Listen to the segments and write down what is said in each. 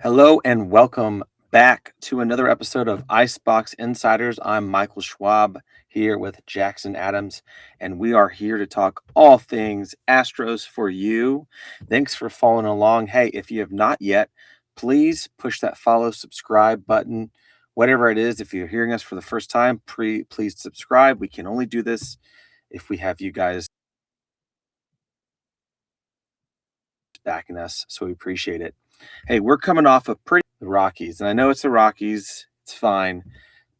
Hello and welcome back to another episode of Icebox Insiders. I'm Michael Schwab here with Jackson Adams, and we are here to talk all things Astros for you. Thanks for following along. Hey, if you have not yet, please push that follow, subscribe button, whatever it is. If you're hearing us for the first time, please subscribe. We can only do this if we have you guys backing us, so we appreciate it. Hey, we're coming off a pretty Rockies, and I know it's the Rockies. It's fine,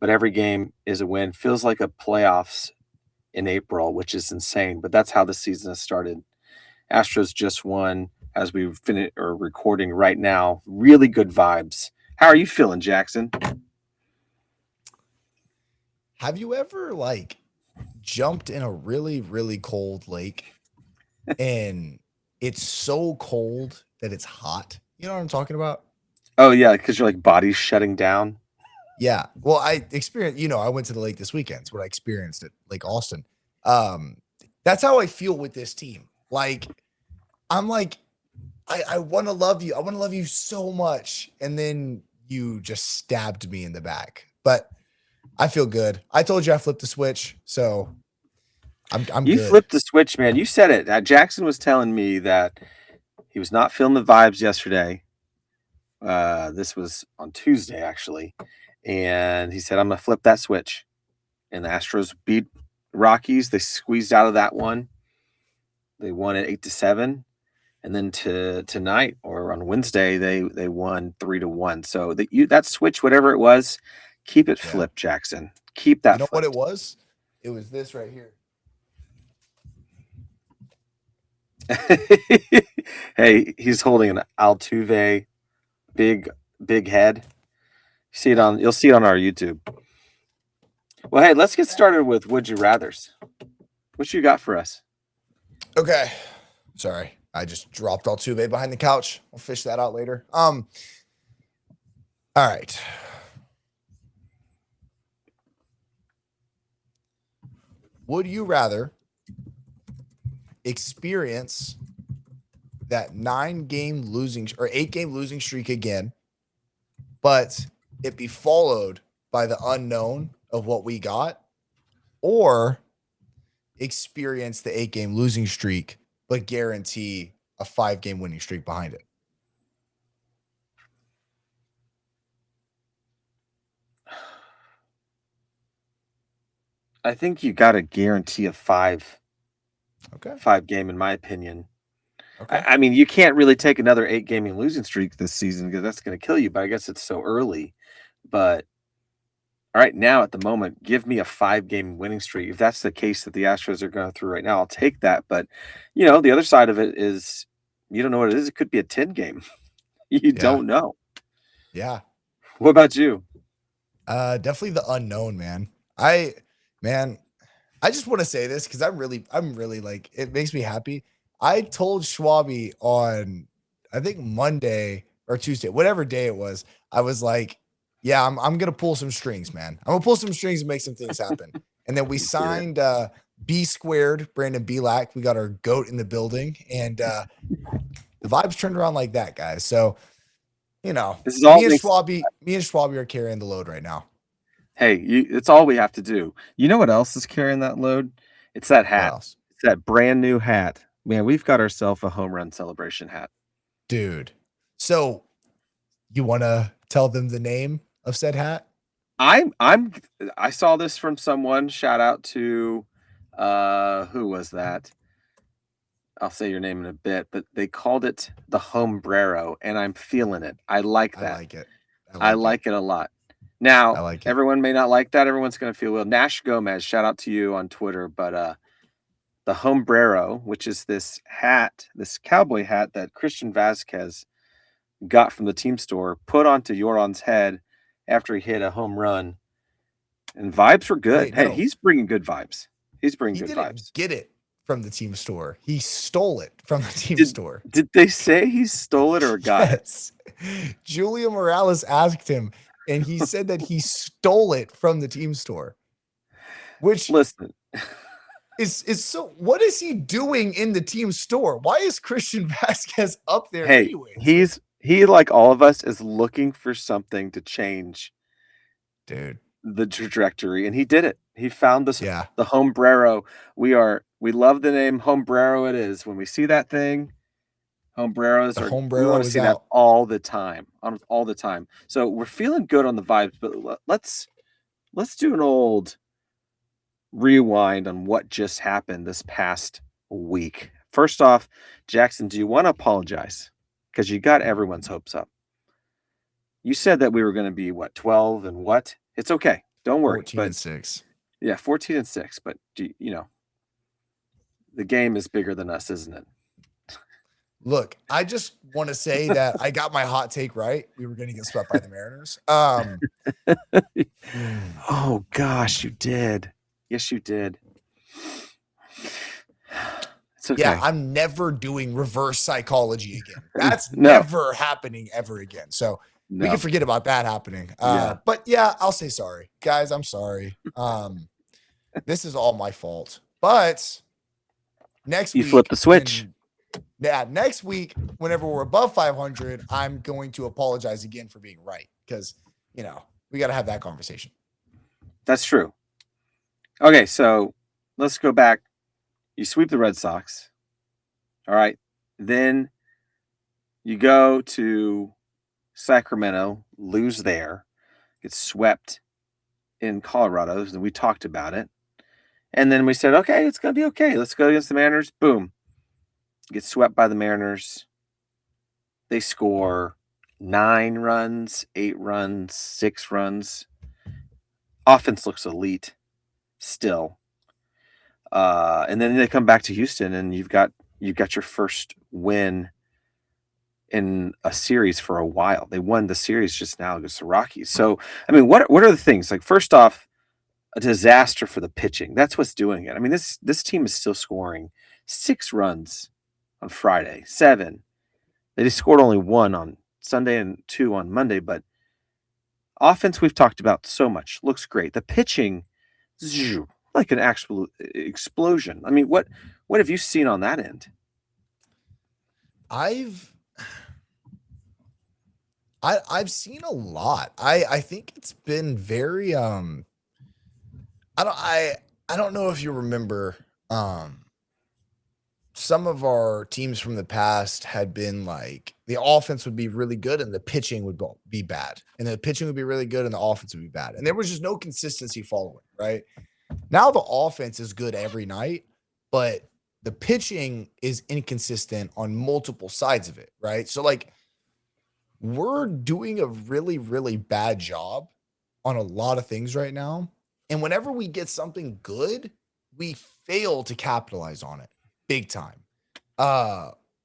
but every game is a win. Feels like a playoffs in April, which is insane. But that's how the season has started. Astros just won as we finish or recording right now. Really good vibes. How are you feeling, Jackson? Have you ever jumped in a really, really cold lake and it's so cold that it's hot? You know what I'm talking about? Oh yeah, because your body's shutting down. Yeah. Well, I experienced, I went to the lake this weekend. It's what I experienced at Lake Austin. That's how I feel with this team. I'm like, I want to love you. I want to love you so much. And then you just stabbed me in the back. But I feel good. I told you I flipped the switch, so I'm You good. flipped the switch, man. You said it. Jackson was telling me that he was not feeling the vibes yesterday. This was on Tuesday, actually. And he said, I'm going to flip that switch. And the Astros beat Rockies. They squeezed out of that one. They won at 8-7. And then tonight or on Wednesday, they won 3-1. So that switch, whatever it was, keep it flipped, Jackson. Keep that flipped. What it was? It was this right here. Hey, he's holding an Altuve big head. You'll see it on our YouTube. Well, hey, let's get started with Would You Rathers. What you got for us? Okay. Sorry. I just dropped Altuve behind the couch. I'll fish that out later. All right. Would you rather experience that 8-game losing streak again, but it be followed by the unknown of what we got, or experience the 8-game losing streak, but guarantee a 5-game winning streak behind it? I think you got to guarantee a 5 game, in my opinion. Okay. I mean, you can't really take another 8-game losing streak this season because that's going to kill you, but I guess it's so early. But right now, at the moment, give me a 5-game winning streak. If that's the case that the Astros are going through right now, I'll take that. But, the other side of it is you don't know what it is. It could be a 10-game. You don't know. Yeah. What about you? Definitely the unknown, man. I just want to say this because I'm really it makes me happy. I told Schwabi on, I think Monday or Tuesday, whatever day it was, I was like, yeah, I'm going to pull some strings, man. I'm going to pull some strings and make some things happen. And then we signed B Squared, Brandon Belak. We got our GOAT in the building, and the vibes turned around like that, guys. So, me and Schwabi are carrying the load right now. Hey, it's all we have to do. You know what else is carrying that load? It's that hat. It's that brand new hat. Man, we've got ourselves a home run celebration hat. Dude. So you want to tell them the name of said hat? I saw this from someone. Shout out to who was that? I'll say your name in a bit, but they called it the Homebrero, and I'm feeling it. I like that. I like it. I like it a lot. Now, everyone may not like that. Everyone's going to feel well. Nash Gomez, shout out to you on Twitter. But the Homebrero, which is this hat, this cowboy hat that Cristian Javier got from the team store, put onto Yoron's head after he hit a home run. And vibes were good. He's bringing good vibes. He didn't get it from the team store. He stole it from the team store. Did they say he stole it or got it? Julia Morales asked him, and he said that he stole it from the team store. Which, listen, is so. What is he doing in the team store? Why is Cristian Javier up there? Hey, anyways? he, like all of us, is looking for something to change dude. the trajectory, and he did it. He found Yeah. the Homebrero. We love the name Homebrero. It is when we see that thing. The We want Homebrero to is see that out. all the time, all the time. So we're feeling good on the vibes, but let's do an old rewind on what just happened this past week. First off, Jackson, do you want to apologize? Because you got everyone's hopes up. You said that we were going to be what, 12 and what? It's okay. Don't worry. 14 But and 6. yeah, 14 and 6. But the game is bigger than us, isn't it? Look, I just want to say that I got my hot take right. We were going to get swept by the Mariners. Oh gosh, you did. Yes, you did. It's okay. Yeah, I'm never doing reverse psychology again. That's No. never happening ever again. So we can forget about that happening. Yeah. But yeah, I'll say sorry. Guys, I'm sorry. This is all my fault. But next week, You flip the switch. Next week, whenever we're above 500, I'm going to apologize again for being right because, we got to have that conversation. That's true. Okay, so let's go back. You sweep the Red Sox. All right. Then you go to Sacramento, lose there, get swept in Colorado, and we talked about it. And then we said, okay, it's going to be okay. Let's go against the Mariners. Boom. Get swept by the Mariners. They score 9 runs, 8 runs, 6 runs. Offense looks elite still. And then they come back to Houston, and you've got your first win in a series for a while. They won the series just now against the Rockies. So, I mean, what are the things? Like, first off, a disaster for the pitching. That's what's doing it. I mean, this team is still scoring 6 runs on Friday, 7. They just scored only 1 on Sunday and 2 on Monday, but offense we've talked about so much. Looks great. The pitching, like an actual explosion. I mean, what have you seen on that end? I've seen a lot. I think it's been very I don't know if you remember some of our teams from the past had been like the offense would be really good and the pitching would be bad. And the pitching would be really good and the offense would be bad. And there was just no consistency following, right? Now the offense is good every night, but the pitching is inconsistent on multiple sides of it, right? So like we're doing a really, really bad job on a lot of things right now. And whenever we get something good, we fail to capitalize on it big time.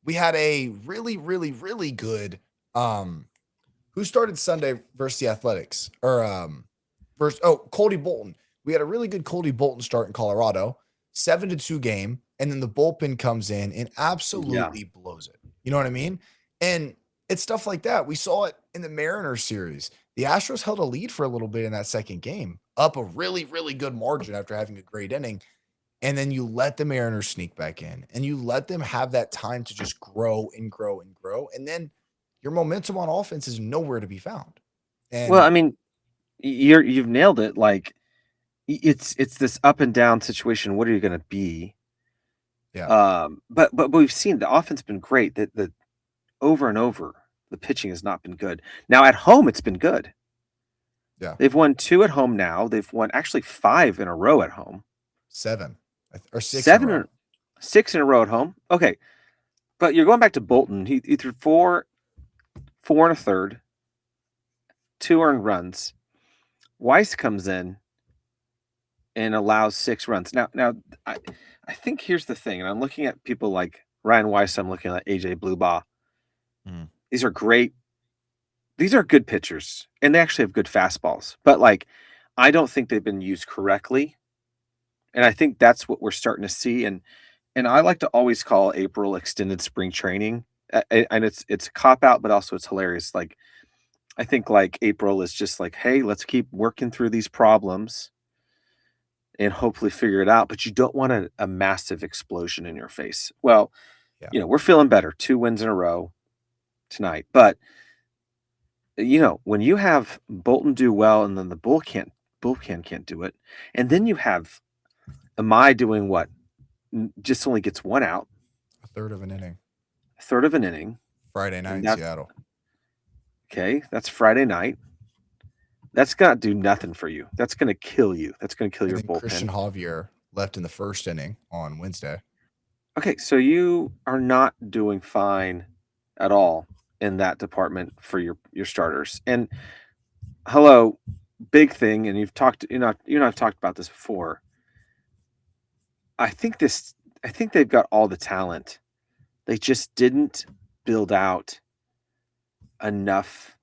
We had a really, really, really good who started Sunday versus the Athletics or Cody Bolton. We had a really good Cody Bolton start in Colorado, 7-2 game, and then the bullpen comes in and absolutely blows it. You know what I mean? And it's stuff like that. We saw it in the Mariners series. The Astros held a lead for a little bit in that second game, up a really, really good margin after having a great inning. And then you let the Mariners sneak back in and you let them have that time to just grow and grow and grow. And then your momentum on offense is nowhere to be found. And Well, I mean, you've nailed it. Like, it's this up and down situation. What are you going to be? yeah. But we've seen the offense been great. That the over and over the pitching has not been good. Now at home, it's been good. Yeah. They've won 2 at home now. They've won actually 5 in a row at home. 7 or 6 6 in a row at home. Okay. But you're going back to Bolton. He threw 4 and a third, 2 earned runs. Weiss comes in and allows 6 runs. Now I think here's the thing, and I'm looking at people like Ryan Weiss, I'm looking at AJ Bluebaugh. These are great. These are good pitchers, and they actually have good fastballs. But like, I don't think they've been used correctly. And I think that's what we're starting to see. And I like to always call April extended spring training. And it's a cop out, but also it's hilarious. Like, I think like April is just like, hey, let's keep working through these problems and hopefully figure it out. But you don't want a massive explosion in your face. Well, we're feeling better. 2 wins in a row. tonight. But when you have Bolton do well and then the bullpen can't do it, and then you have Imai doing what? Just only gets one out, A third of an inning. a third of an inning. Friday night And in Seattle. Okay, that's Friday night. That's gonna do nothing for you. That's gonna kill you. That's gonna kill And your then bullpen. Cristian Javier left in the first inning on Wednesday. Okay, so you are not doing fine at all in that department for your starters. And hello, big thing, and you've talked, you and I've talked about this before. I think they've got all the talent. They just didn't build out enough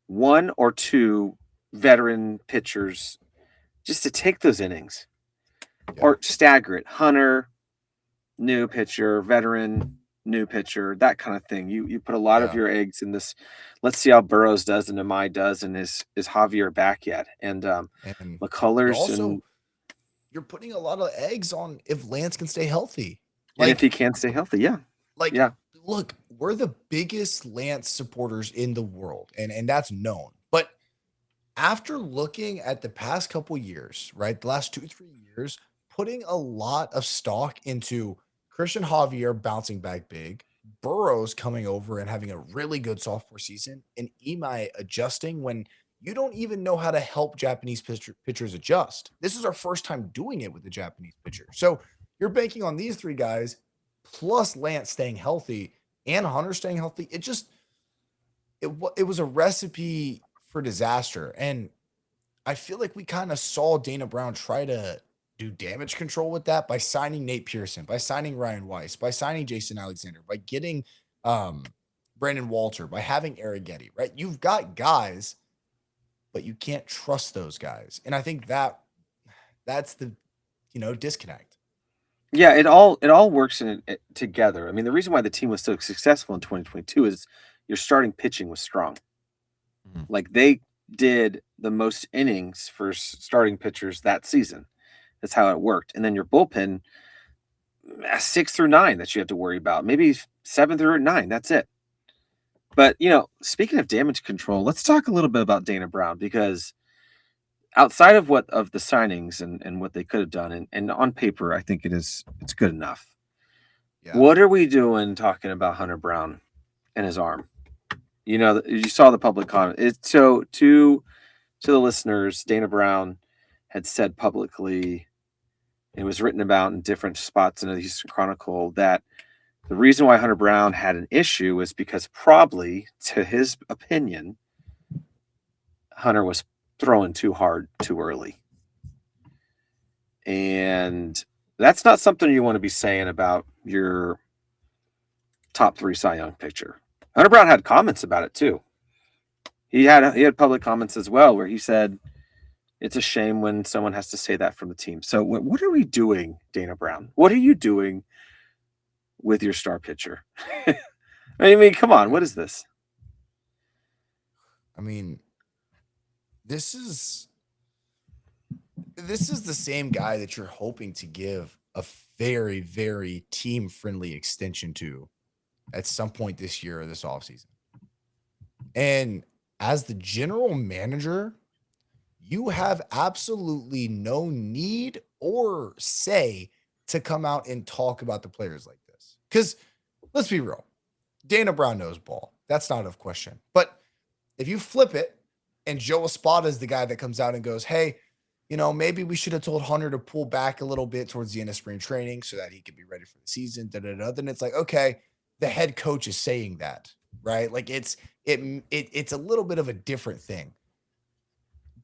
one or two veteran pitchers just to take those innings or stagger it. Hunter, new pitcher, veteran, new pitcher, that kind of thing. You put a lot of your eggs in this. Let's see how Burrows does and Imai does, and is Javier back yet? And McCullers also you're putting a lot of eggs on if Lance can stay healthy. And if he can stay healthy, yeah. Look, we're the biggest Lance supporters in the world, and that's known. But after looking at the past couple years, right, the last 2-3 years, putting a lot of stock into Cristian Javier bouncing back big, Burrows coming over and having a really good sophomore season, and Imai adjusting when you don't even know how to help Japanese pitchers adjust. This is our first time doing it with the Japanese pitcher. So you're banking on these three guys, plus Lance staying healthy and Hunter staying healthy. It was a recipe for disaster. And I feel like we kind of saw Dana Brown try to do damage control with that by signing Nate Pearson, by signing Ryan Weiss, by signing Jason Alexander, by getting Brandon Walter, by having Arrighetti, right? You've got guys, but you can't trust those guys. And I think that's the, disconnect. Yeah, it all works together. I mean, the reason why the team was so successful in 2022 is your starting pitching was strong. Mm-hmm. Like they did the most innings for starting pitchers that season. That's how it worked. And then your bullpen, 6 through 9 that you have to worry about. Maybe 7 through 9. That's it. But, speaking of damage control, let's talk a little bit about Dana Brown, because outside of the signings and what they could have done, and on paper, I think it's good enough. Yeah. What are we doing talking about Hunter Brown and his arm? You saw the public comment. So to the listeners, Dana Brown had said publicly, it was written about in different spots in the Houston Chronicle, that the reason why Hunter Brown had an issue was because probably, to his opinion, Hunter was throwing too hard too early. And that's not something you want to be saying about your top 3 Cy Young pitcher. Hunter Brown had comments about it too. He had public comments as well where he said it's a shame when someone has to say that from the team. So what are we doing, Dana Brown? What are you doing with your star pitcher? I mean, come on, what is this? I mean, this is the same guy that you're hoping to give a very, very team-friendly extension to at some point this year or this offseason. And as the general manager, you have absolutely no need or say to come out and talk about the players like this. Because let's be real, Dana Brown knows ball. That's not a question. But if you flip it and Joe Espada is the guy that comes out and goes, hey, maybe we should have told Hunter to pull back a little bit towards the end of spring training so that he could be ready for the season, then it's like, okay, the head coach is saying that, right? Like it's a little bit of a different thing.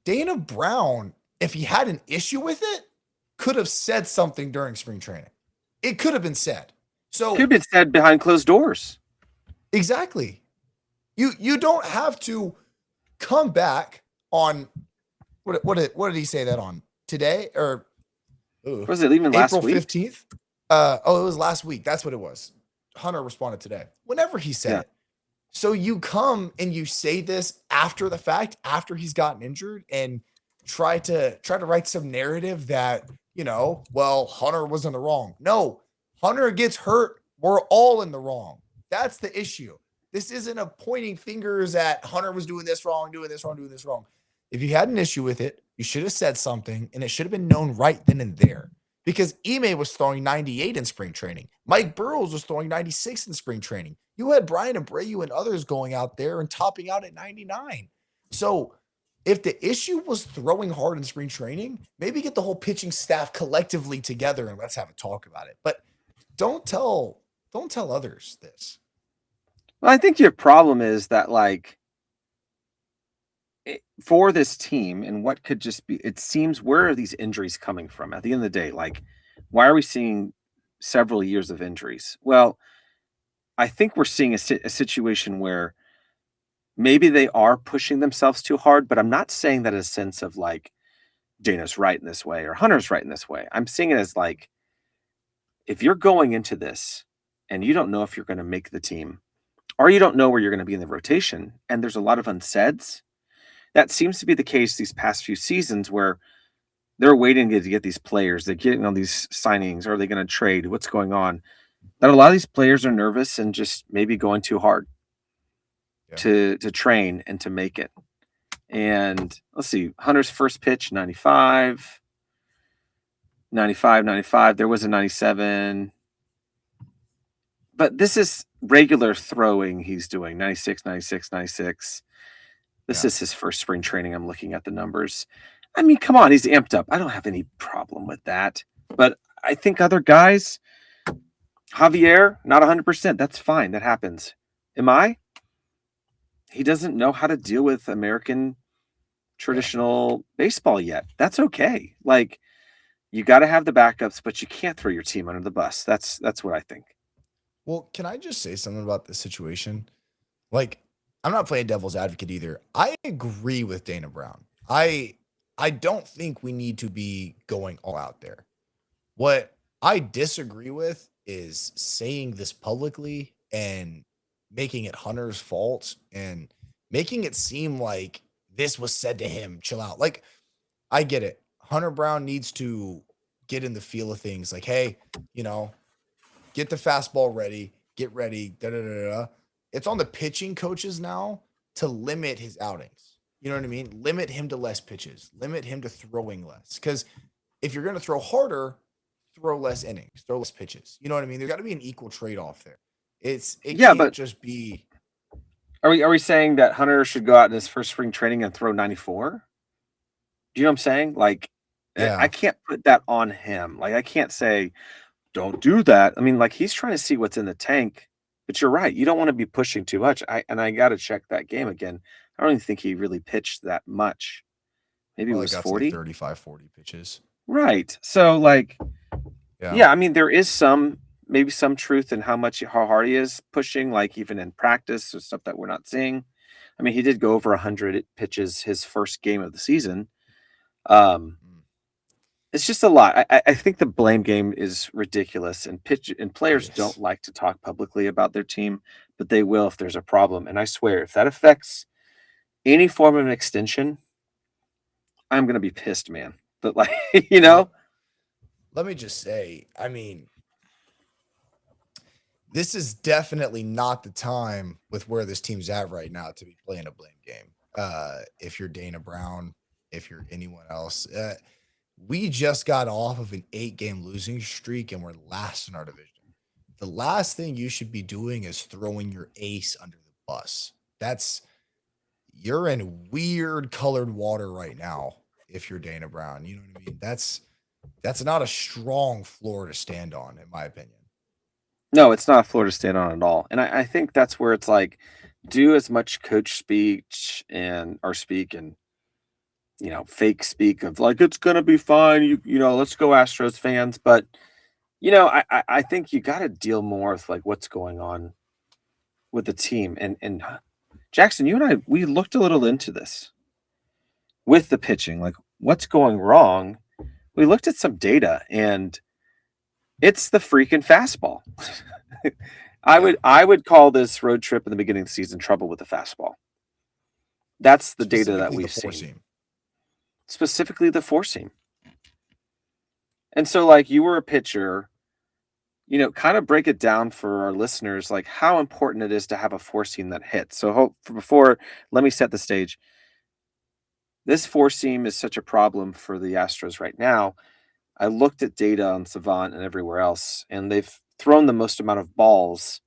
Dana Brown, if he had an issue with it, could have said something during spring training. It could have been said. So it could have been said behind closed doors. Exactly. You don't have to come back on what did he say that on today or was it even last April week? 15th? It was last week. That's what it was. Hunter responded today. Whenever he said it. So you come and you say this after the fact, after he's gotten injured, and try to write some narrative that, Hunter was in the wrong. No, Hunter gets hurt. We're all in the wrong. That's the issue. This isn't a pointing fingers at Hunter was doing this wrong, doing this wrong, doing this wrong. If you had an issue with it, you should have said something, and it should have been known right then and there. Because Imai was throwing 98 in spring training. Mike Burrows was throwing 96 in spring training. You had Brian Abreu and others going out there and topping out at 99. So if the issue was throwing hard in spring training, maybe get the whole pitching staff collectively together and let's have a talk about it. But don't tell others this. Well, I think your problem is that, like, for this team and what could just be, it seems, where are these injuries coming from at the end of the day? Like, why are we seeing several years of injuries? Well, I think we're seeing a situation where maybe they are pushing themselves too hard, but I'm not saying that in a sense of like Dana's right in this way or Hunter's right in this way. I'm seeing it as like, if you're going into this and you don't know if you're going to make the team, or you don't know where you're going to be in the rotation, and there's a lot of unsaids, that seems to be the case these past few seasons where they're waiting to get these players. They're getting all these signings. Are they going to trade? What's going on? That a lot of these players are nervous and just maybe going too hard to train and to make it. And let's see, Hunter's first pitch, 95, 95, 95. There was a 97. But this is regular throwing he's doing, 96, 96, 96. This is his first spring training. I'm looking at the numbers. I mean, come on, he's amped up. I don't have any problem with that. But I think other guys, Javier, not 100%. That's fine. That happens. Imai? He doesn't know how to deal with American traditional baseball yet. That's okay. Like, you got to have the backups, but you can't throw your team under the bus. That's what I think. Well, can I just say something about this situation? Like, I'm not playing devil's advocate either. I agree with Dana Brown. I don't think we need to be going all out there. What I disagree with is saying this publicly and making it Hunter's fault and making it seem like this was said to him. Chill out. Like, I get it. Hunter Brown needs to get in the feel of things. Like, hey, get the fastball ready, get ready. Da da da da. It's on the pitching coaches now to limit his outings. You know what I mean? Limit him to less pitches. Limit him to throwing less. Because if you're going to throw harder, throw less innings, throw less pitches. You know what I mean? There's got to be an equal trade-off there. It can't just be. Are we saying that Hunter should go out in his first spring training and throw 94? Do you know what I'm saying? Like, I can't put that on him. Like, I can't say, don't do that. I mean, like, he's trying to see what's in the tank. But you're right. You don't want to be pushing too much. I got to check that game again. I don't even think he really pitched that much. Maybe it was 40, 35, 40 pitches. Right. So, like, yeah, I mean, there is maybe some truth in how hard he is pushing, like even in practice or stuff that we're not seeing. I mean, he did go over 100 pitches his first game of the season. It's just a lot. I think the blame game is ridiculous, and players don't like to talk publicly about their team, but they will if there's a problem. And I swear, if that affects any form of an extension, I'm gonna be pissed, man. But like, let me just say, I mean, this is definitely not the time with where this team's at right now to be playing a blame game. If you're Dana Brown, if you're anyone else. We just got off of an 8-game losing streak and we're last in our division. The last thing you should be doing is throwing your ace under the bus. You're in weird colored water right now if you're Dana Brown. You know what I mean? That's not a strong floor to stand on, in my opinion. No, it's not a floor to stand on at all. And I think that's where it's like, do as much coach speak and fake speak of like, it's going to be fine. Let's go Astros fans. But, I think you got to deal more with like what's going on with the team. And Jackson, you and I, we looked a little into this with the pitching, like what's going wrong. We looked at some data and it's the freaking fastball. I would call this road trip in the beginning of the season trouble with the fastball. That's the data that we've seen. Specifically the four seam. And so, like, you were a pitcher, kind of break it down for our listeners, like how important it is to have a four seam that hits. So before, let me set the stage. This four seam is such a problem for the Astros right now. I looked at data on Savant and everywhere else, and they've thrown the most amount of balls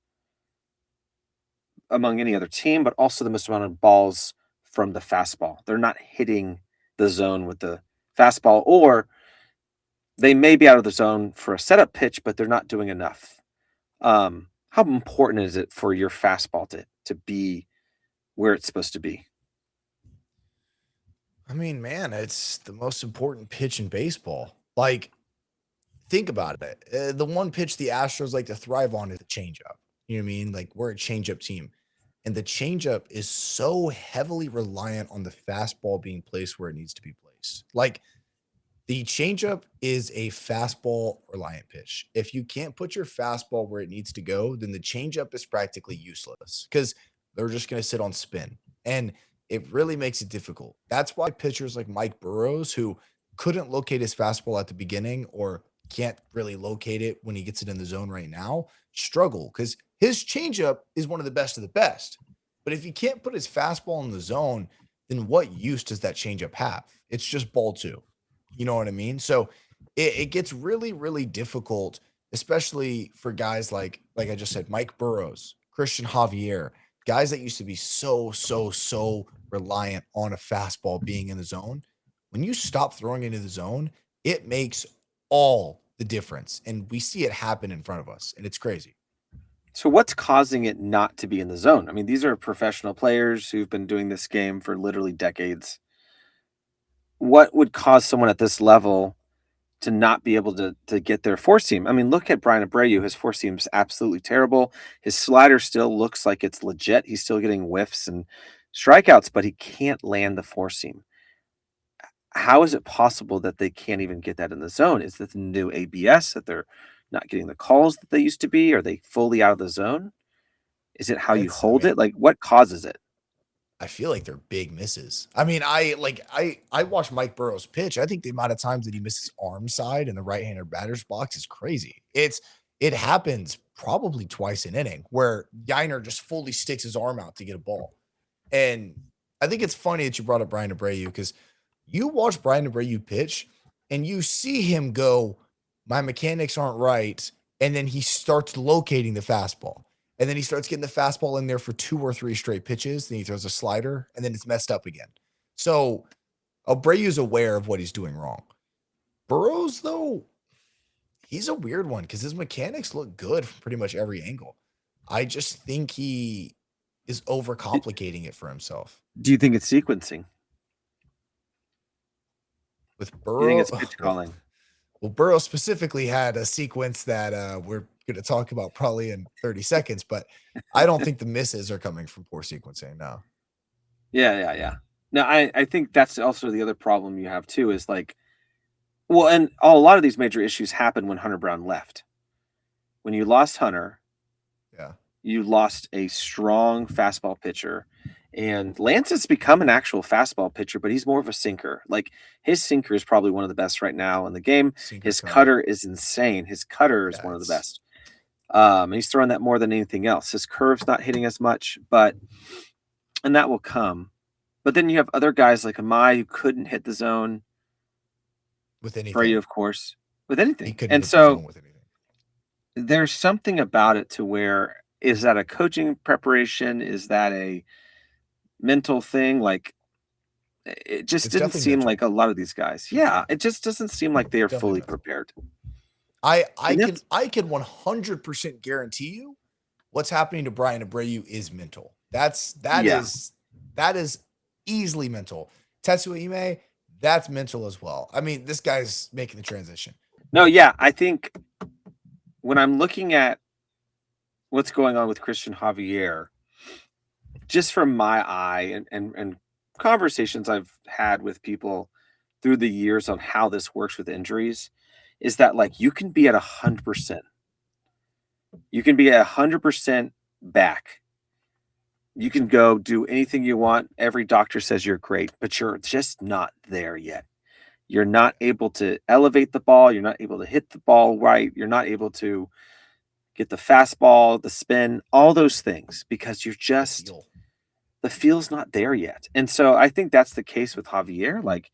among any other team, but also the most amount of balls from the fastball. They're not hitting the zone with the fastball, or they may be out of the zone for a setup pitch, but they're not doing enough. How important is it for your fastball to be where it's supposed to be? I mean, man, it's the most important pitch in baseball. Like, think about it. The one pitch the Astros like to thrive on is the changeup. You know what I mean? Like, we're a changeup team. And the changeup is so heavily reliant on the fastball being placed where it needs to be placed. Like, the changeup is a fastball reliant pitch. If you can't put your fastball where it needs to go, then the changeup is practically useless because they're just going to sit on spin. And it really makes it difficult. That's why pitchers like Mike Burrows, who couldn't locate his fastball at the beginning or can't really locate it when he gets it in the zone right now, struggle because his changeup is one of the best of the best. But if he can't put his fastball in the zone, then what use does that changeup have? It's just ball two. You know what I mean? So it gets really, really difficult, especially for guys like I just said, Mike Burrows, Cristian Javier, guys that used to be so reliant on a fastball being in the zone. When you stop throwing into the zone, it makes all the difference. And we see it happen in front of us, and it's crazy. So what's causing it not to be in the zone? I mean, these are professional players who've been doing this game for literally decades. What would cause someone at this level to not be able to get their four seam? I mean, look at Brian Abreu. His four seam's absolutely terrible. His slider still looks like it's legit. He's still getting whiffs and strikeouts, but he can't land the four seam. How is it possible that they can't even get that in the zone? Is it the new ABS that they're not getting the calls that they used to be? Are they fully out of the zone? Is it how you I hold mean, it? Like, what causes it? I feel like they're big misses. I mean, I watch Mike Burrows pitch. I think the amount of times that he misses arm side in the right-hander batter's box is crazy. It happens probably twice an inning where Yiner just fully sticks his arm out to get a ball. And I think it's funny that you brought up Brian Abreu because you watch Brian Abreu pitch and you see him go, my mechanics aren't right. And then he starts locating the fastball. And then he starts getting the fastball in there for 2 or 3 straight pitches. Then he throws a slider and then it's messed up again. So Abreu's aware of what he's doing wrong. Burrows, though, he's a weird one because his mechanics look good from pretty much every angle. I just think he is overcomplicating it for himself. Do you think it's sequencing? With You think Burrow, it's pitch calling? well, Burrow specifically had a sequence that we're going to talk about probably in 30 seconds, but I don't think the misses are coming from poor sequencing. No. Yeah. No, I think that's also the other problem you have too is like, well, and a lot of these major issues happened when Hunter Brown left. When you lost Hunter, Yeah. you lost a strong fastball pitcher. And Lance has become an actual fastball pitcher, but he's more of a sinker. Like his sinker is probably one of the best right now in the game. Sinker His cutter. cutter is insane. His cutter is Yeah, one of the it's- best. And he's throwing that more than anything else. His curve's not hitting as much, and that will come. But then you have other guys like Imai who couldn't hit the zone. With anything. Abreu, of course, with He anything. couldn't And hit the so zone with anything. there's something about it to where, is that a coaching preparation? Is that a mental thing? Like it just It's didn't definitely seem mental. like a lot of these guys. Yeah, it just doesn't seem like they are Definitely fully mental. prepared. I And can that's, 100% guarantee you what's happening to Brian Abreu is mental. That yeah. is easily mental. Tetsuya Imai, that's mental as well. I mean, this guy's making the transition. No, yeah. I think when I'm looking at what's going on with Cristian Javier, just from my eye and conversations I've had with people through the years on how this works with injuries, is that like you can be at 100%. You can be at 100% back. You can go do anything you want. Every doctor says you're great, but you're just not there yet. You're not able to elevate the ball. You're not able to hit the ball right. You're not able to get the fastball, the spin, all those things, because you're The just feel. the feel's not there yet. And so I think that's the case with Javier. Like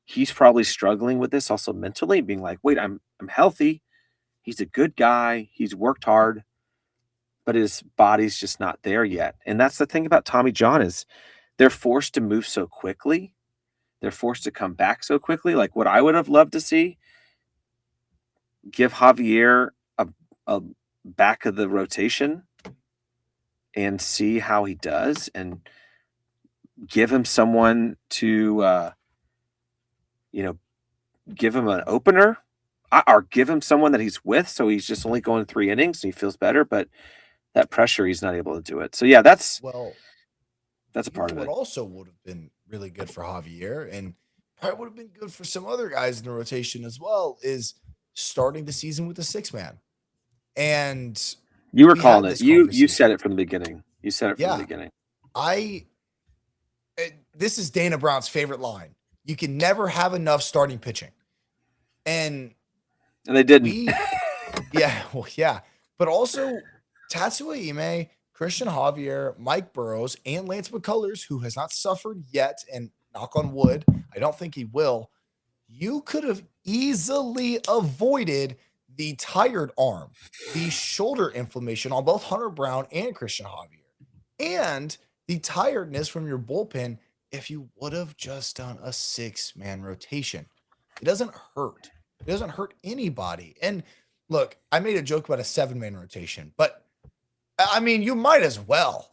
he's probably struggling with this also mentally, being like, wait, I'm healthy. He's a good guy. He's worked hard, but his body's just not there yet. And that's the thing about Tommy John is they're forced to move so quickly. They're forced to come back so quickly. Like what I would have loved to see, give Javier a back of the rotation and see how he does, and give him someone to, give him an opener, or give him someone that he's with, so he's just only going 3 innings and he feels better. But that pressure, he's not able to do it. So yeah, that's Well, a part of what it. also would have been really good for Javier and probably would have been good for some other guys in the rotation as well is starting the season with a 6-man. And You were we had calling it. this You conversation. said it from the beginning. You said it from the Yeah. beginning. This is Dana Brown's favorite line. You can never have enough starting pitching. And they didn't. yeah. But also Tatsuya Imai, Cristian Javier, Mike Burrows, and Lance McCullers, who has not suffered yet, and knock on wood, I don't think he will. You could have easily avoided the tired arm, the shoulder inflammation on both Hunter Brown and Cristian Javier, and the tiredness from your bullpen if you would have just done a 6-man rotation. It doesn't hurt. It doesn't hurt anybody. And look, I made a joke about a 7-man rotation, but I mean, you might as well.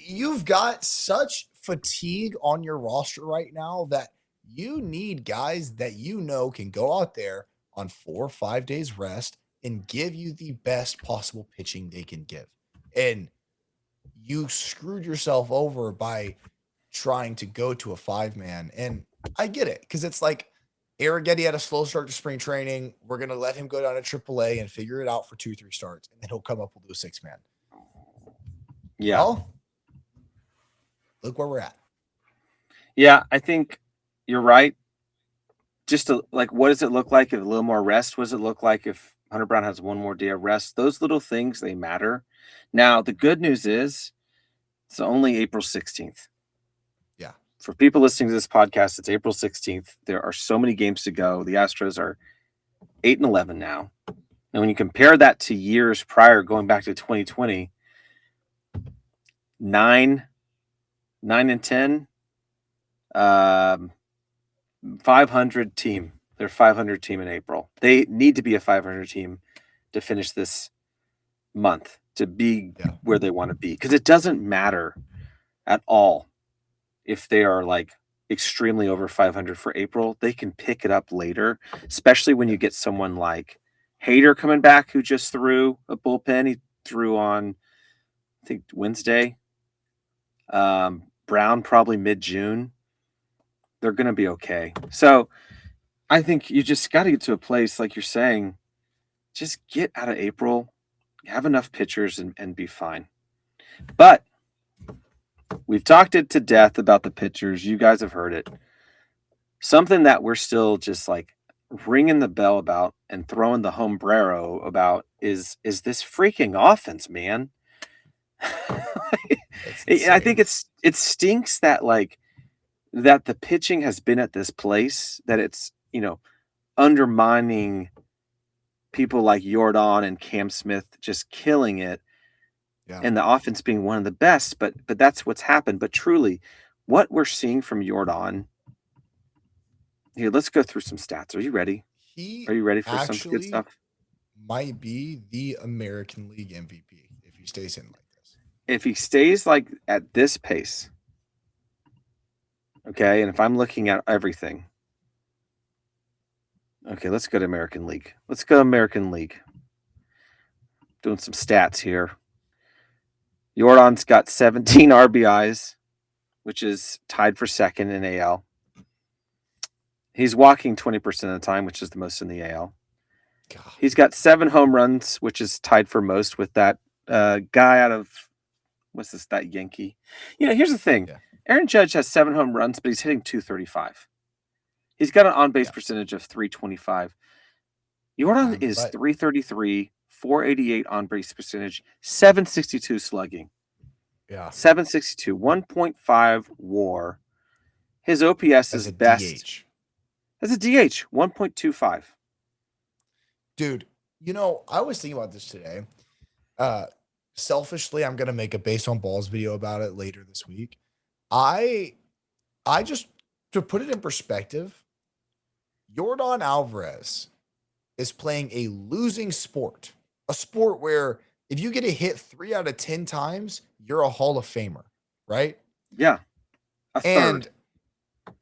You've got such fatigue on your roster right now that you need guys that can go out there on 4 or 5 days rest and give you the best possible pitching they can give. And you screwed yourself over by trying to go to a 5-man. And I get it, because it's like Arrighetti had a slow start to spring training. We're going to let him go down to AAA and figure it out for 2-3 starts, and then he'll come up with a 6-man. Yeah. Well, look where we're at. Yeah, I think you're right. Just what does it look like if a little more rest? What does it look like if Hunter Brown has one more day of rest? Those little things, they matter. Now, the good news is it's only April 16th. Yeah. For people listening to this podcast, it's April 16th. There are so many games to go. The Astros are 8-11 now. And when you compare that to years prior, going back to 2020, 9-10, 500 team. They're 500 team in April. They need to be a 500 team to finish this month, to be where they want to be. Because it doesn't matter at all if they are extremely over 500 for April. They can pick it up later, especially when you get someone like Hader coming back, who just threw a bullpen. He threw on, I think, Wednesday. Brown probably mid-June. They're going to be okay. So I think you just got to get to a place, like you're saying, just get out of April, have enough pitchers, and be fine. But we've talked it to death about the pitchers. You guys have heard it. Something that we're still just ringing the bell about and throwing the Homebrero about is this freaking offense, man. I think it stinks that that the pitching has been at this place, that it's, undermining people like Jordan and Cam Smith just killing it. Yeah. And the offense being one of the best, but that's what's happened. But truly, what we're seeing from Jordan here, let's go through some stats. Are you ready? Are you ready for some good stuff? Might be the American League MVP if he stays in like this. If he stays at this pace, okay, and if I'm looking at everything, okay, let's go to American League. Doing some stats here. Jordan's got 17 RBIs, which is tied for second in AL. He's walking 20% of the time, which is the most in the AL. God. He's got 7 home runs, which is tied for most with that guy out of, that Yankee. Here's the thing. Yeah. Aaron Judge has 7 home runs, but he's hitting .235. He's got an on-base percentage of .325. Jordan is .333, 488 on base percentage, 762 slugging. Yeah. 762, 1.5 WAR. His OPS As is a best. DH. As a DH, 1.25. Dude, I was thinking about this today. Selfishly, I'm gonna make a based on balls video about it later this week. I just, to put it in perspective, Yordan Alvarez is playing a losing sport, a sport where if you get a hit 3 out of 10 times, you're a Hall of Famer, right? Yeah, a third.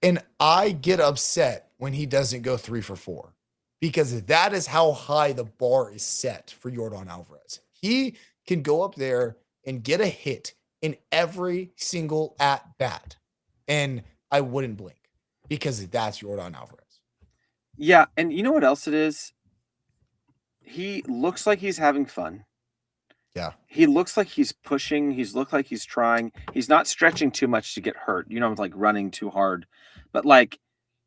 And I get upset when he doesn't go 3 for 4 because that is how high the bar is set for Yordan Alvarez. He can go up there and get a hit in every single at bat, and I wouldn't blink because that's Yordan Alvarez. Yeah, and you know what else it is? He looks like he's having fun. Yeah. He looks like he's pushing. He's looked like he's trying. He's not stretching too much to get hurt. Like running too hard. But like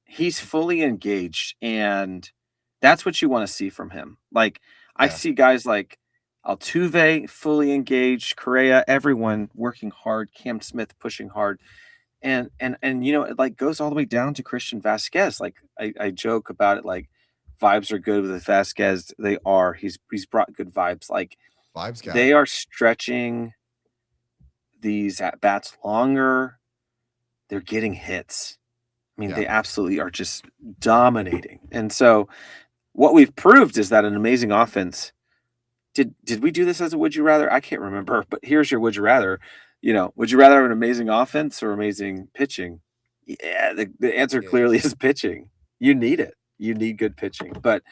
he's fully engaged, and that's what you want to see from him. Like I Yeah. see guys like Altuve fully engaged, Correa, everyone working hard, Cam Smith pushing hard. And it like goes all the way down to Christian Vasquez. Like I joke about it, like vibes are good with Vasquez. They are. He's brought good vibes. Like Vibes guy. they are stretching these at bats longer. They're getting hits. I mean, Yeah. they absolutely are just dominating. And so what we've proved is that an amazing offense. Did we do this as a would you rather? I can't remember, but here's your would you rather. Would you rather have an amazing offense or amazing pitching? Yeah, the answer clearly is pitching. You need it. You need good pitching. But,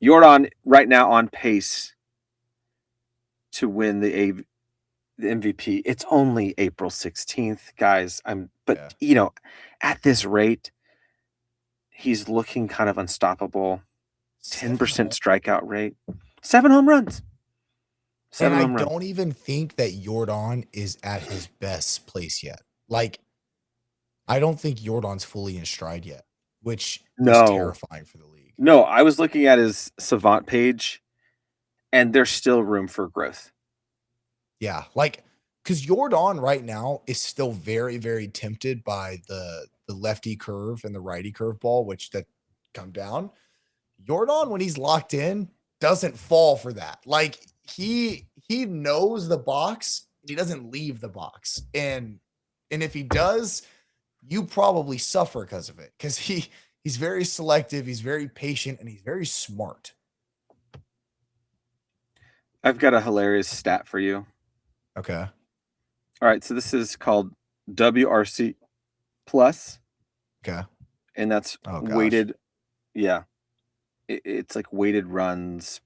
Yordan right now on pace to win the MVP. It's only April 16th, guys. At this rate, he's looking kind of unstoppable. 10% strikeout rate. 7 home runs. And I don't even think that Yordan is at his best place yet. Like, I don't think Yordan's fully in stride yet, which is terrifying for the league. No, I was looking at his Savant page, and there's still room for growth. Yeah, like, because Yordan right now is still very, very tempted by the lefty curve and the righty curve ball, which that come down. Yordan, when he's locked in, doesn't fall for that. Like, he knows the box, and he doesn't leave the box. And if he does, you probably suffer because of it. Because he's very selective, he's very patient, and he's very smart. I've got a hilarious stat for you. Okay. All right, so this is called WRC plus. Okay. And that's weighted. Yeah. It's like weighted runs,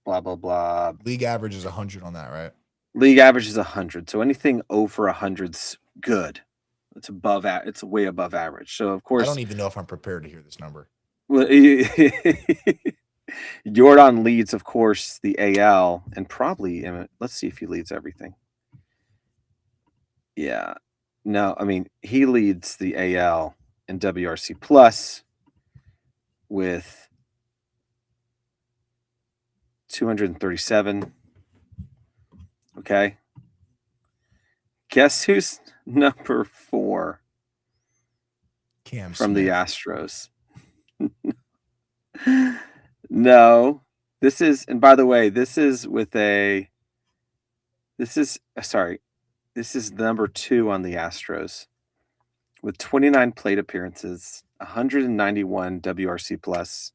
blah, blah, blah. League average is 100 on that, right? League average is 100. So anything over 100's good. It's way above average. So, of course. I don't even know if I'm prepared to hear this number. Well, Yordan leads, of course, the AL, and probably, let's see if he leads everything. Yeah. No, I mean, he leads the AL in WRC plus with 237. Okay. Guess who's number 4? Cam from Smith. The Astros. No. This is, and by the way, this is number 2 on the Astros with 29 plate appearances, 191 WRC plus.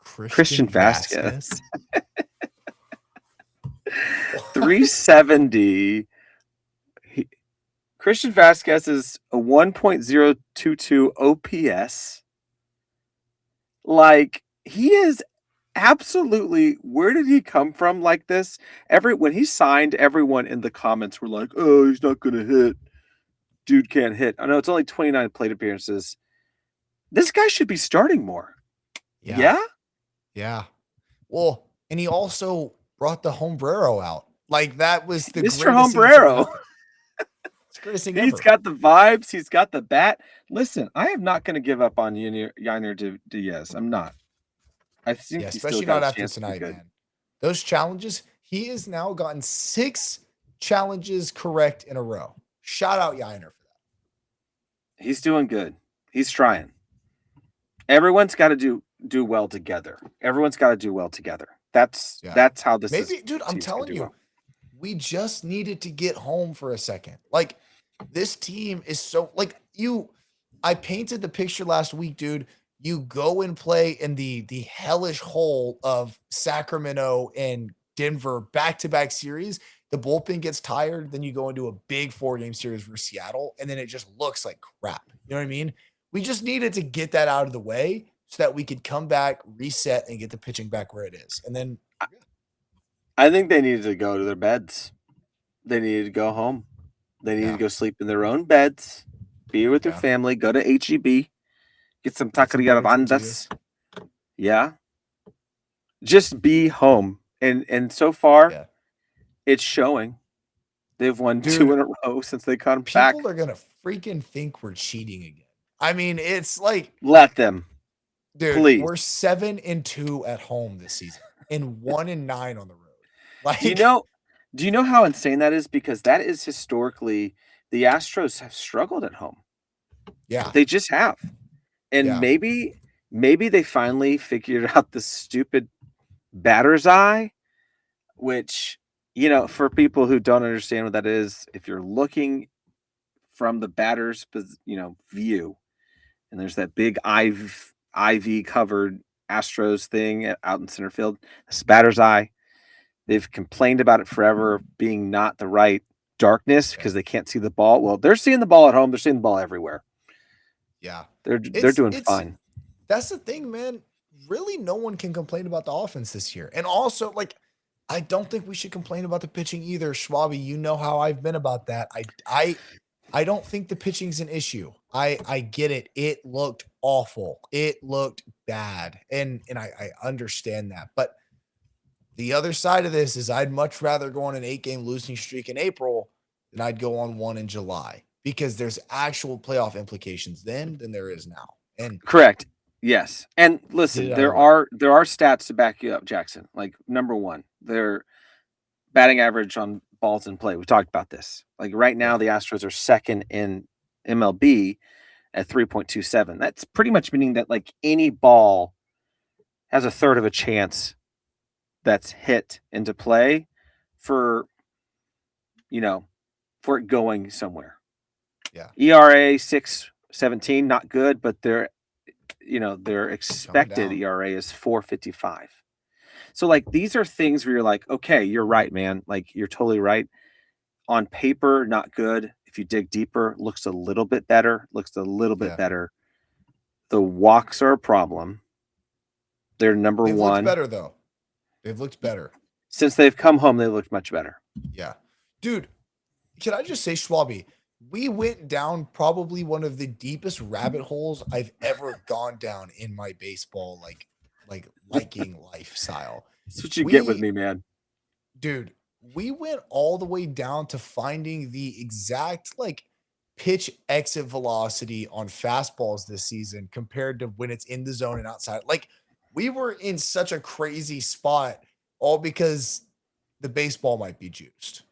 Cristian Vasquez. 370. Cristian Vasquez is a 1.022 OPS. Like, he is absolutely, where did he come from like this? When he signed, everyone in the comments were like, oh, he's not going to hit. Dude can't hit. I know it's only 29 plate appearances. This guy should be starting more. Yeah? Yeah. Well, and he also brought the Homebrero out. Like, that was the Mr. Homebrero. Greatest thing He's ever. got the vibes. He's got the bat. Listen, I am not going to give up on Yainer Diaz. I'm not. I think especially not after tonight, man. those challenges, he has now gotten 6 challenges correct in a row. Shout out Yiner for that. He's doing good. He's trying. Everyone's got to do well together. Everyone's got to do well together. That's how this is. Maybe, dude, I'm telling you, we just needed to get home for a second. Like, this team is so like I painted the picture last week, dude. You go and play in the hellish hole of Sacramento and Denver back-to-back series. The bullpen gets tired, then you go into a big 4-game series for Seattle, and then it just looks like crap. You know what I mean? We just needed to get that out of the way so that we could come back, reset, and get the pitching back where it is. And then I think they needed to go to their beds. They needed to go home. They needed to go sleep in their own beds, be with their family, go to HEB, get some taqueria bandas. Yeah. Just be home. And so far, it's showing. They've won 2 in a row since they got them back. People are going to freaking think we're cheating again. I mean, it's like, let them. Dude, please. We're 7-2 at home this season and 1-9 on the road. Like, do you know how insane that is? Because that is historically the Astros have struggled at home. Yeah. They just have. And maybe they finally figured out the stupid batter's eye, which, for people who don't understand what that is, if you're looking from the batter's, view, and there's that big IV covered Astros thing out in center field, this batter's eye. They've complained about it forever being not the right darkness because they can't see the ball. Well, they're seeing the ball at home. They're seeing the ball everywhere. Yeah. They're doing fine. That's the thing, man. Really, no one can complain about the offense this year. And also, like, I don't think we should complain about the pitching either. Schwabi, you know how I've been about that. I don't think the pitching's an issue. I get it. It looked awful. It looked bad. And I understand that. But the other side of this is I'd much rather go on an 8-game losing streak in April than I'd go on one in July because there's actual playoff implications then than there is now. And correct. Yes. And listen, there are stats to back you up, Jackson. Like, number one, their batting average on balls in play. We talked about this. Like, right now, the Astros are second in MLB at 3.27. That's pretty much meaning that, like, any ball has a third of a chance that's hit into play for it going somewhere. Yeah. ERA 6.17, not good, but their expected ERA is 4.55. So, like, these are things where you're like, okay, you're right, man. Like, you're totally right. On paper, not good. If you dig deeper, looks a little bit better. The walks are a problem. They're number one. Looked better, though. They've looked better. Since they've come home, they looked much better. Yeah. Dude, can I just say, Schwabi, we went down probably one of the deepest rabbit holes I've ever gone down in my baseball, liking lifestyle. That's what you get with me, man. Dude, we went all the way down to finding the exact, pitch exit velocity on fastballs this season compared to when it's in the zone and outside. Like, we were in such a crazy spot all because the baseball might be juiced.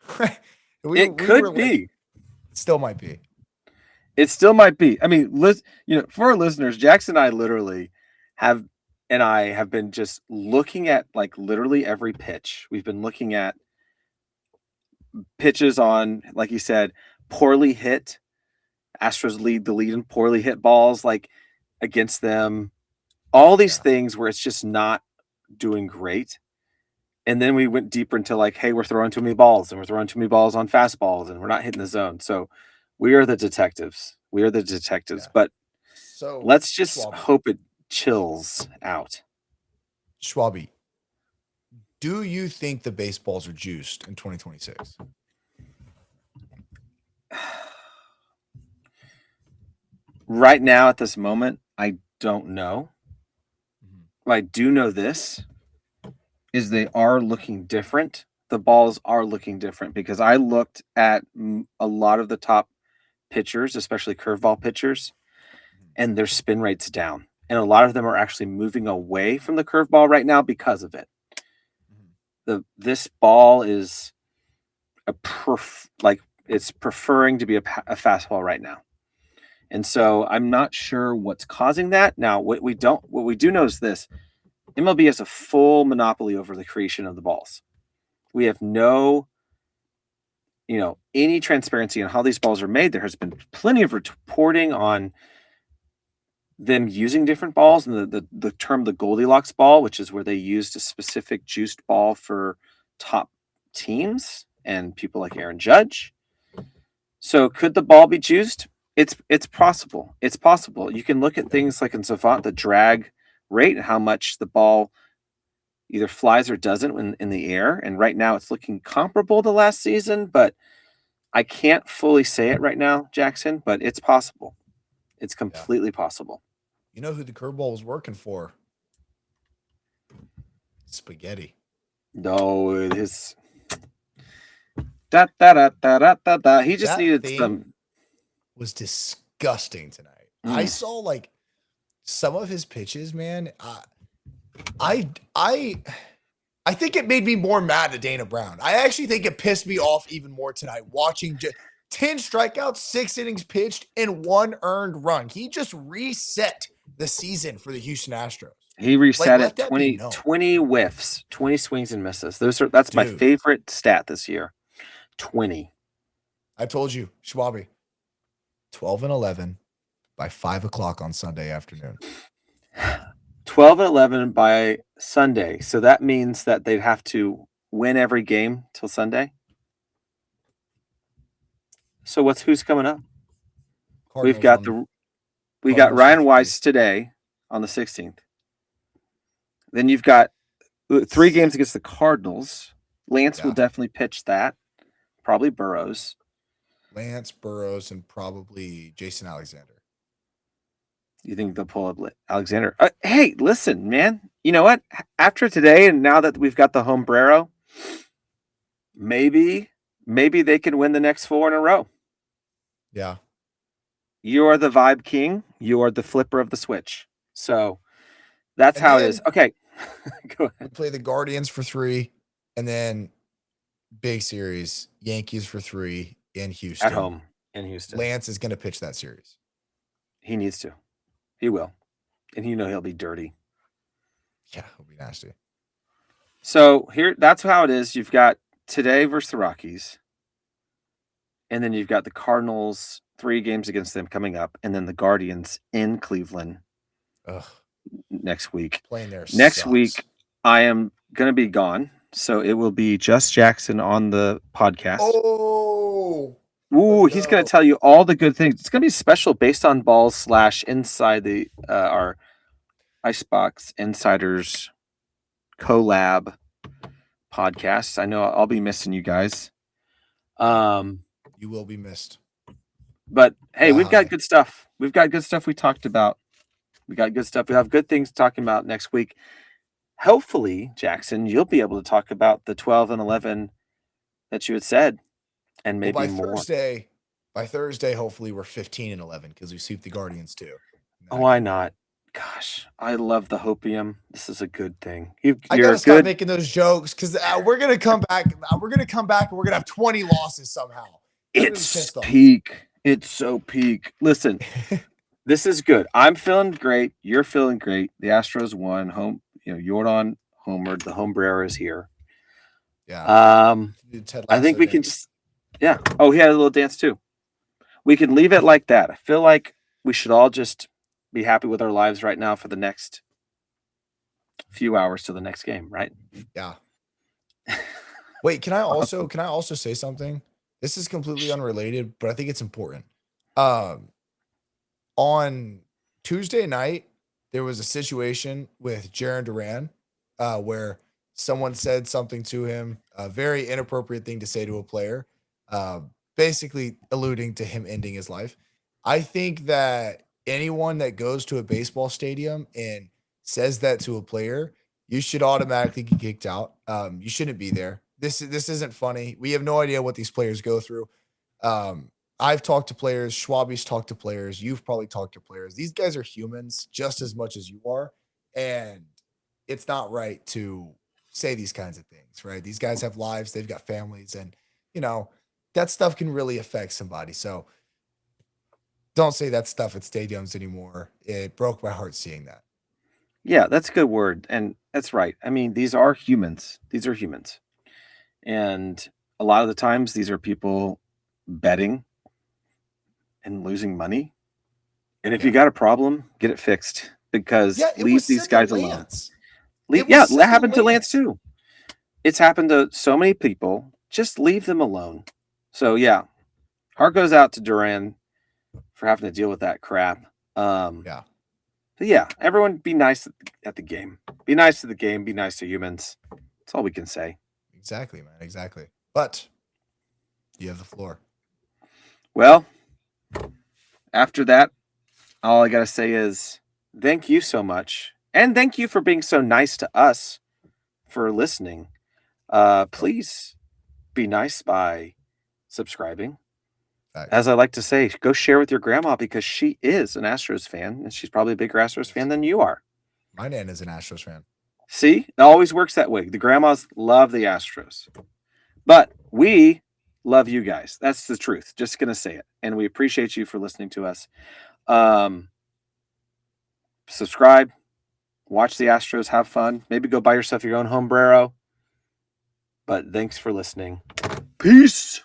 It could be. Still might be. It still might be. I mean, for our listeners, Jackson and I literally have been just looking at, like, literally every pitch. We've been looking at pitches on, like you said, poorly hit. Astros lead the lead in poorly hit balls, like, against them. All these things where it's just not doing great. And then we went deeper into, like, hey, we're throwing too many balls, and we're throwing too many balls on fastballs, and we're not hitting the zone. So we are the detectives. But let's just hope it chills out. Schwabi, do you think the baseballs are juiced in 2026? Right now, at this moment, I don't know. But I do know this, is they are looking different. The balls are looking different because I looked at a lot of the top pitchers, especially curveball pitchers, and their spin rate's down. And a lot of them are actually moving away from the curveball right now because of it. This ball is it's preferring to be a fastball right now. And so I'm not sure what's causing that. Now, what we do know is this: MLB has a full monopoly over the creation of the balls. We have no, any transparency on how these balls are made. There has been plenty of reporting on them using different balls, and the term the Goldilocks ball, which is where they used a specific juiced ball for top teams and people like Aaron Judge. So could the ball be juiced? It's possible. It's possible. You can look at things like in Savant, the drag rate and how much the ball either flies or doesn't in the air. And right now it's looking comparable to last season, but I can't fully say it right now, Jackson, but it's possible. It's completely possible. You know who the curveball was working for? Spaghetti. No, his da da da da da da da. He just needed some. Was disgusting tonight. I saw like some of his pitches, man. I think it made me more mad at Dana Brown. I actually think it pissed me off even more tonight watching 10 strikeouts, 6 innings pitched, and 1 earned run. He just reset the season for the Houston Astros. He reset it 20 whiffs, 20 swings and misses. That's my favorite stat this year. 20. I told you, Schwabi. 12 and 11 by 5 o'clock on Sunday afternoon. 12 and 11 by Sunday. So that means that they'd have to win every game till Sunday. So who's coming up? Cardinals we got Ryan Weiss today on the 16th. Then you've got 3 games against the Cardinals. Lance will definitely pitch that. Probably Burrows. Lance, Burrows, and probably Jason Alexander. You think they'll pull up Alexander? Hey, listen, man. You know what? After today, and now that we've got the Homebrero, maybe they can win the next 4 in a row. Yeah. You are the vibe king. You are the flipper of the switch. So that's how it is. Okay. Go ahead. We play the Guardians for 3, and then big series, Yankees for 3 in Houston. At home in Houston. Lance is going to pitch that series. He needs to. He will. And he'll be dirty. Yeah, he'll be nasty. So that's how it is. You've got today versus the Rockies. And then you've got the Cardinals, 3 games against them coming up. And then the Guardians in Cleveland next week. Playing there next week, I am going to be gone. So it will be just Jackson on the podcast. Ooh, he's going to tell you all the good things. It's going to be special based on balls / inside the our Icebox Insiders collab podcast. I know I'll be missing you guys. You will be missed. But hey, we've got good stuff. We've got good stuff we talked about. We got good stuff. We have good things talking about next week. Hopefully, Jackson, you'll be able to talk about the 12 and 11 that you had said, and maybe more. By Thursday, hopefully we're 15 and 11 because we sweep the Guardians too. Why not? Gosh, I love the hopium. This is a good thing. I gotta stop making those jokes because we're gonna come back. We're gonna come back and we're gonna have 20 losses somehow. It's peak. It's so peak. Listen, this is good. I'm feeling great. You're feeling great. The Astros won. Jordan homered. The Homebrero is here. Yeah. I think we can just. Yeah. Oh, he had a little dance too. We can leave it like that. I feel like we should all just be happy with our lives right now for the next few hours to the next game, right? Yeah. Wait, can I also say something? This is completely unrelated, but I think it's important. On Tuesday night, there was a situation with Jaron Duran where someone said something to him, a very inappropriate thing to say to a player, basically alluding to him ending his life. I think that anyone that goes to a baseball stadium and says that to a player, you should automatically get kicked out. You shouldn't be there. This isn't funny. We have no idea what these players go through. I've talked to players. Schwabi's talked to players. You've probably talked to players. These guys are humans just as much as you are. And it's not right to say these kinds of things, right? These guys have lives, they've got families, and that stuff can really affect somebody. So don't say that stuff at stadiums anymore. It broke my heart seeing that. Yeah, that's a good word. And that's right. I mean, these are humans. These are humans. And a lot of the times, these are people betting and losing money. And if you Yeah. got a problem, get it fixed because Yeah, it leave was these said to guys alone. Lance. Leave, It was yeah, that said to happened to Lance Lance. too. It's happened to so many people. Just leave them alone. So yeah, heart goes out to Duran for having to deal with that crap. Yeah, But yeah, everyone be nice at the game. Be nice to the game. Be nice to humans. That's all we can say. exactly, man. Exactly. But you have the floor. Well, after that, all I got to say is thank you so much. And thank you for being so nice to us for listening. Please be nice by subscribing. As I like to say, go share with your grandma because she is an Astros fan and she's probably a bigger Astros fan than you are. My nan is an Astros fan. See, it always works that way. The grandmas love the Astros, but we love you guys. That's the truth. Just going to say it. And we appreciate you for listening to us. Subscribe, watch the Astros, have fun. Maybe go buy yourself your own Homebrero. But thanks for listening. Peace.